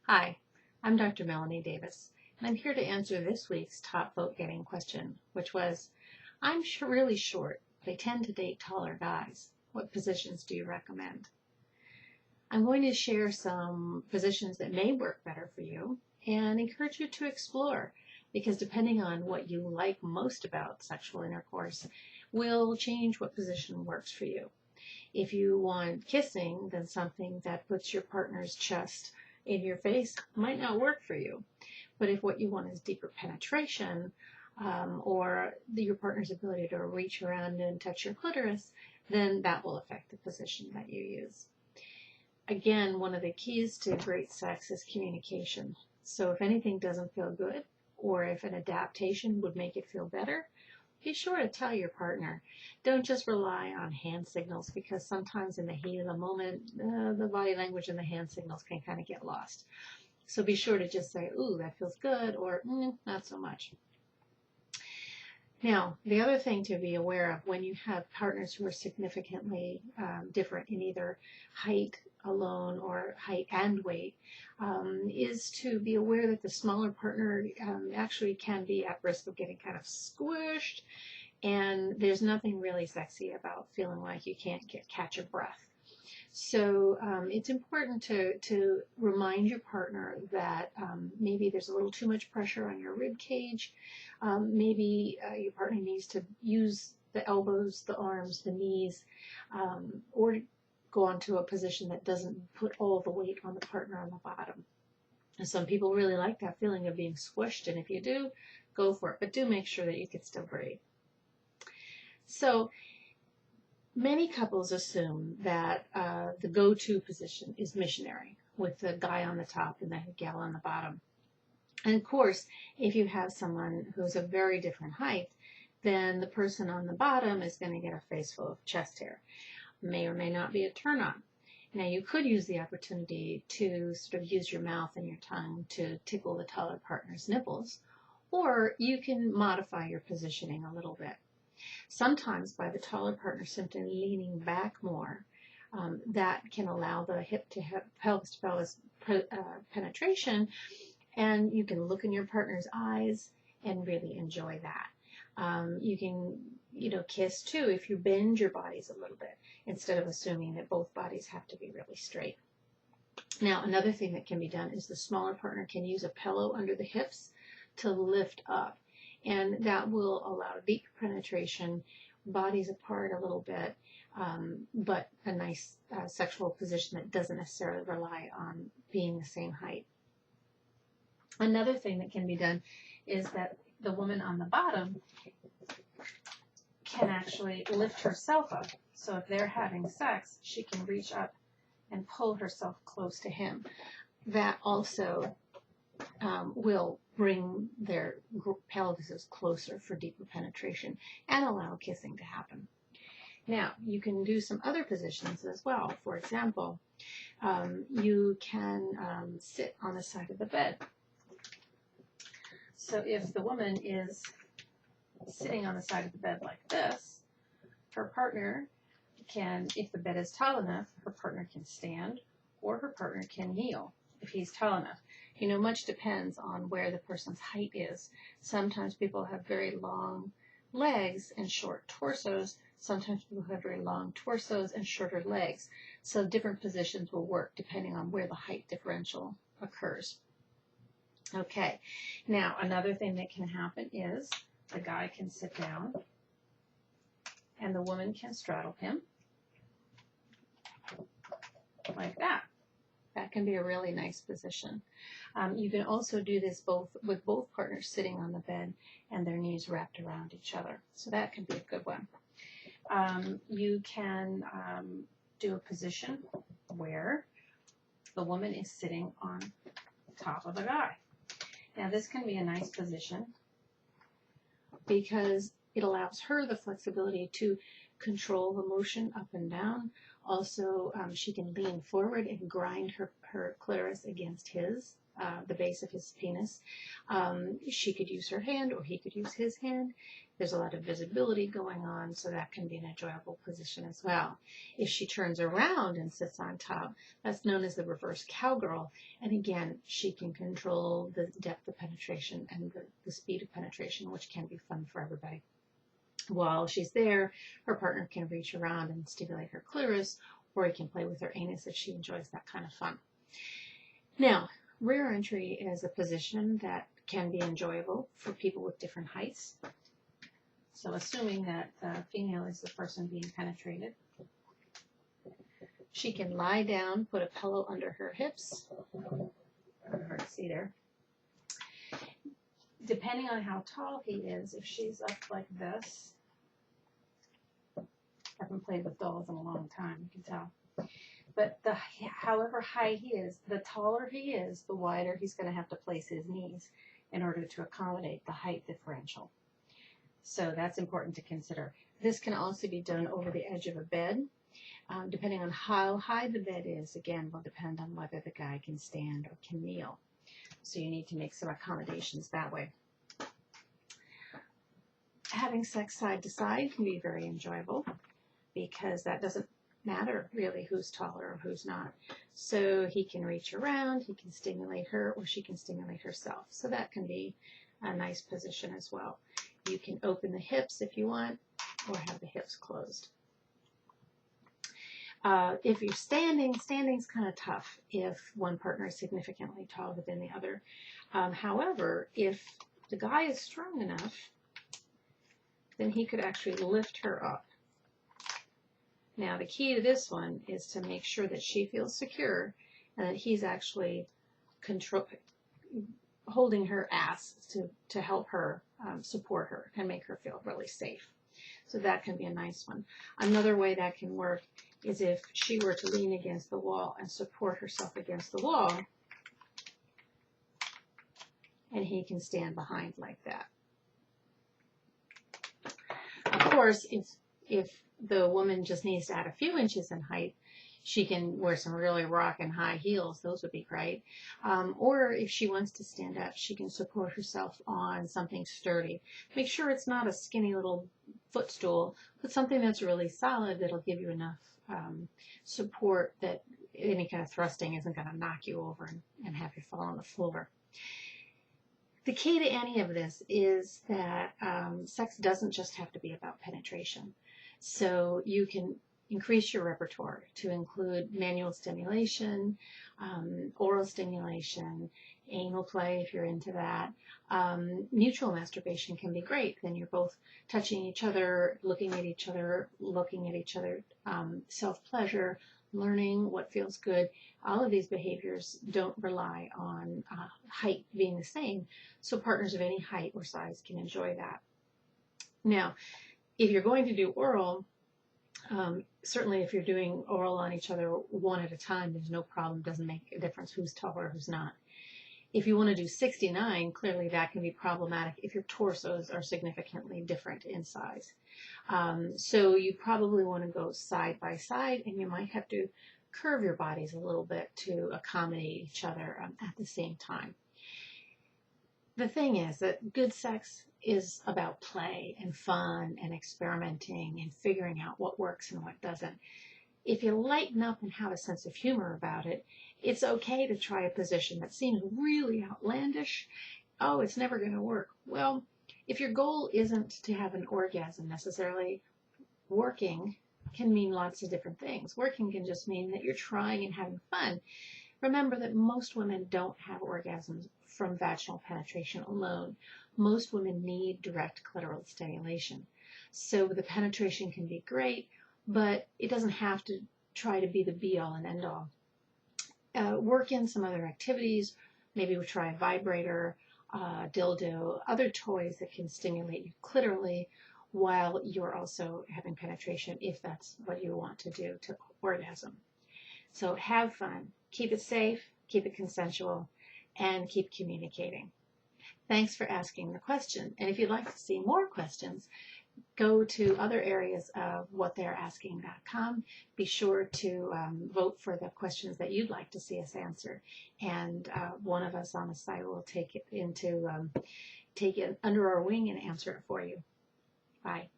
Hi, I'm Dr. Melanie Davis, and I'm here to answer this week's top vote-getting question, which was, I'm really short, but I tend to date taller guys. What positions do you recommend? I'm going to share some positions that may work better for you and encourage you to explore, because depending on what you like most about sexual intercourse will change what position works for you. If you want kissing, then something that puts your partner's chest in your face might not work for you. But if what you want is deeper penetration, or your partner's ability to reach around and touch your clitoris, then that will affect the position that you use. Again, one of the keys to great sex is communication. So if anything doesn't feel good, or if an adaptation would make it feel better, be sure to tell your partner. Don't just rely on hand signals, because sometimes in the heat of the moment, the body language and the hand signals can kind of get lost. So be sure to just say, ooh, that feels good, or not so much. Now, the other thing to be aware of when you have partners who are significantly different in either height alone or height and weight is to be aware that the smaller partner actually can be at risk of getting kind of squished, and there's nothing really sexy about feeling like you can't catch a breath. So it's important to remind your partner that maybe there's a little too much pressure on your rib cage. Maybe your partner needs to use the elbows, the arms, the knees, or go onto a position that doesn't put all the weight on the partner on the bottom. And some people really like that feeling of being squished, and if you do, go for it. But do make sure that you can still breathe. So many couples assume that the go-to position is missionary, with the guy on the top and the gal on the bottom. And of course, if you have someone who's a very different height, then the person on the bottom is going to get a face full of chest hair. May or may not be a turn on. Now, you could use the opportunity to sort of use your mouth and your tongue to tickle the taller partner's nipples, or you can modify your positioning a little bit. Sometimes by the taller partner simply leaning back more, that can allow the hip to hip, pelvis to pelvis penetration, and you can look in your partner's eyes and really enjoy that. You can, kiss too if you bend your bodies a little bit instead of assuming that both bodies have to be really straight. Now, another thing that can be done is the smaller partner can use a pillow under the hips to lift up, and that will allow deep penetration, bodies apart a little bit, but a nice sexual position that doesn't necessarily rely on being the same height. Another thing that can be done is that the woman on the bottom can actually lift herself up. So if they're having sex, she can reach up and pull herself close to him. That also will bring their pelvises closer for deeper penetration and allow kissing to happen. Now, you can do some other positions as well. For example, you can sit on the side of the bed. So if the woman is sitting on the side of the bed like this, her partner can, if the bed is tall enough, her partner can stand, or her partner can kneel if he's tall enough. Much depends on where the person's height is. Sometimes people have very long legs and short torsos. Sometimes people have very long torsos and shorter legs. So different positions will work depending on where the height differential occurs. Okay, now another thing that can happen is the guy can sit down and the woman can straddle him like that. That can be a really nice position. You can also do this with both partners sitting on the bed and their knees wrapped around each other. So that can be a good one. You can do a position where the woman is sitting on top of the guy. Now this can be a nice position because it allows her the flexibility to control the motion up and down. Also, she can lean forward and grind her clitoris against his the base of his penis. She could use her hand or he could use his hand. There's a lot of visibility going on, so that can be an enjoyable position as well. If she turns around and sits on top, that's known as the reverse cowgirl. And again, she can control the depth of penetration and the speed of penetration, which can be fun for everybody. While she's there, her partner can reach around and stimulate her clitoris, or he can play with her anus if she enjoys that kind of fun. Now, rear entry is a position that can be enjoyable for people with different heights. So assuming that the female is the person being penetrated, she can lie down, put a pillow under her hips. Hard to see there. Depending on how tall he is, if she's up like this, I haven't played with dolls in a long time, you can tell. But however high he is, the taller he is, the wider he's going to have to place his knees in order to accommodate the height differential. So that's important to consider. This can also be done over the edge of a bed. Depending on how high the bed is, again, will depend on whether the guy can stand or can kneel. So you need to make some accommodations that way. Having sex side to side can be very enjoyable because that doesn't matter really who's taller or who's not. So he can reach around, he can stimulate her, or she can stimulate herself. So that can be a nice position as well. You can open the hips if you want, or have the hips closed. If you're standing's kind of tough if one partner is significantly taller than the other. However, if the guy is strong enough, then he could actually lift her up. Now, the key to this one is to make sure that she feels secure and that he's actually holding her ass to help her support her and make her feel really safe. So that can be a nice one. Another way that can work is if she were to lean against the wall and support herself against the wall, and he can stand behind like that. Of course, if the woman just needs to add a few inches in height, she can wear some really rockin' high heels. Those would be great. Or if she wants to stand up, she can support herself on something sturdy. Make sure it's not a skinny little footstool, but something that's really solid that'll give you enough support that any kind of thrusting isn't going to knock you over and have you fall on the floor. The key to any of this is that sex doesn't just have to be about penetration. So you can increase your repertoire to include manual stimulation, oral stimulation, anal play if you're into that. Mutual masturbation can be great. Then you're both touching each other, looking at each other, self-pleasure, learning what feels good. All of these behaviors don't rely on height being the same, so partners of any height or size can enjoy that. Now, if you're going to do oral, certainly if you're doing oral on each other one at a time, there's no problem. It doesn't make a difference who's taller or who's not. If you want to do 69, clearly that can be problematic if your torsos are significantly different in size. So you probably want to go side by side, and you might have to curve your bodies a little bit to accommodate each other at the same time. The thing is that good sex is about play and fun and experimenting and figuring out what works and what doesn't. If you lighten up and have a sense of humor about it, it's okay to try a position that seems really outlandish. Oh, it's never going to work. Well, if your goal isn't to have an orgasm necessarily, working can mean lots of different things. Working can just mean that you're trying and having fun. Remember that most women don't have orgasms from vaginal penetration alone. Most women need direct clitoral stimulation. So the penetration can be great, but it doesn't have to try to be the be-all and end-all. Work in some other activities. Maybe we try a vibrator, dildo, other toys that can stimulate you clitorally while you're also having penetration, if that's what you want to do to orgasm. So have fun. Keep it safe, keep it consensual, and keep communicating. Thanks for asking the question. And if you'd like to see more questions, go to other areas of whatthey'reasking.com. Be sure to vote for the questions that you'd like to see us answer, and one of us on the site will take it under our wing and answer it for you. Bye.